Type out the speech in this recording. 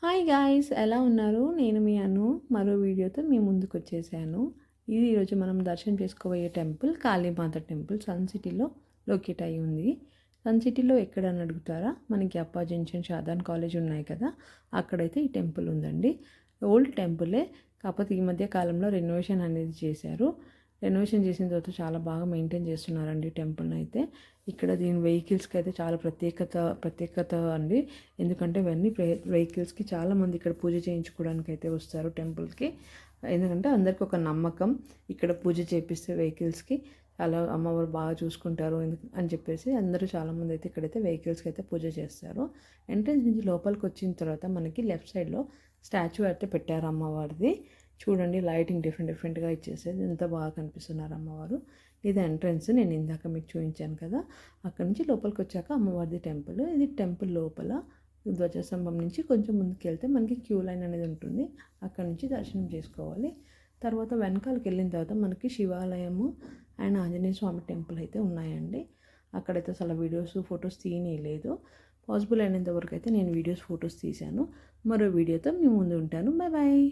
Hi guys, ఎలా ఉన్నారు? నేను మీ అను మరో వీడియోతో మీ ముందుకు వచ్చేసాను. ఇది ఈరోజు మనం దర్శనం చేసుకోబోయే టెంపుల్ కాళీమాత టెంపుల్ సన్ సిటీలో లొకేట్ అయి ఉంది. సన్ సిటీలో ఎక్కడని అడుగుతారా? మనకి అప్పా జంక్షన్ షాదాన్ కాలేజ్ ఉన్నాయి కదా, అక్కడైతే ఈ టెంపుల్ ఉందండి. ఓల్డ్ టెంపులే, కాకపోతే ఈ మధ్య కాలంలో రెనోవేషన్ అనేది చేశారు. రెనోవేషన్ చేసిన తర్వాత చాలా బాగా మెయింటైన్ చేస్తున్నారండి టెంపుల్ని అయితే. ఇక్కడ దీని వెహికల్స్కి అయితే చాలా ప్రత్యేకత అండి. ఎందుకంటే ఇవన్నీ వెహికల్స్కి చాలామంది ఇక్కడ పూజ చేయించుకోవడానికి అయితే వస్తారు టెంపుల్కి. ఎందుకంటే అందరికి ఒక నమ్మకం, ఇక్కడ పూజ చేపిస్తే వెహికల్స్కి చాలా అమ్మవారు బాగా చూసుకుంటారు అని చెప్పేసి అందరూ చాలామంది అయితే ఇక్కడైతే వెహికల్స్కి అయితే పూజ చేస్తారు. ఎంట్రన్స్ నుంచి లోపలికి వచ్చిన తర్వాత మనకి లెఫ్ట్ సైడ్లో స్టాచ్యూ అయితే పెట్టారు అమ్మవారిది. చూడండి, లైటింగ్ డిఫరెంట్గా ఇచ్చేసేది ఎంత బాగా కనిపిస్తున్నారు అమ్మవారు. ఇది ఎంట్రన్స్, నేను ఇందాక మీకు చూపించాను కదా. అక్కడ నుంచి లోపలికి వచ్చాక అమ్మవారిది టెంపుల్. ఇది టెంపుల్ లోపల ధ్వజస్తంభం నుంచి కొంచెం ముందుకు వెళ్తే మనకి క్యూ లైన్ అనేది ఉంటుంది. అక్కడ నుంచి దర్శనం చేసుకోవాలి. తర్వాత వెనకాలకి వెళ్ళిన తర్వాత మనకి శివాలయము అండ్ ఆంజనేయ స్వామి టెంపుల్ అయితే ఉన్నాయండి. అక్కడైతే అసలు వీడియోస్ ఫొటోస్ తీయలేదు. పాసిబుల్ అయినంత వరకు అయితే నేను వీడియోస్ ఫొటోస్ తీశాను. మరో వీడియోతో మీ ముందు ఉంటాను. Bye bye.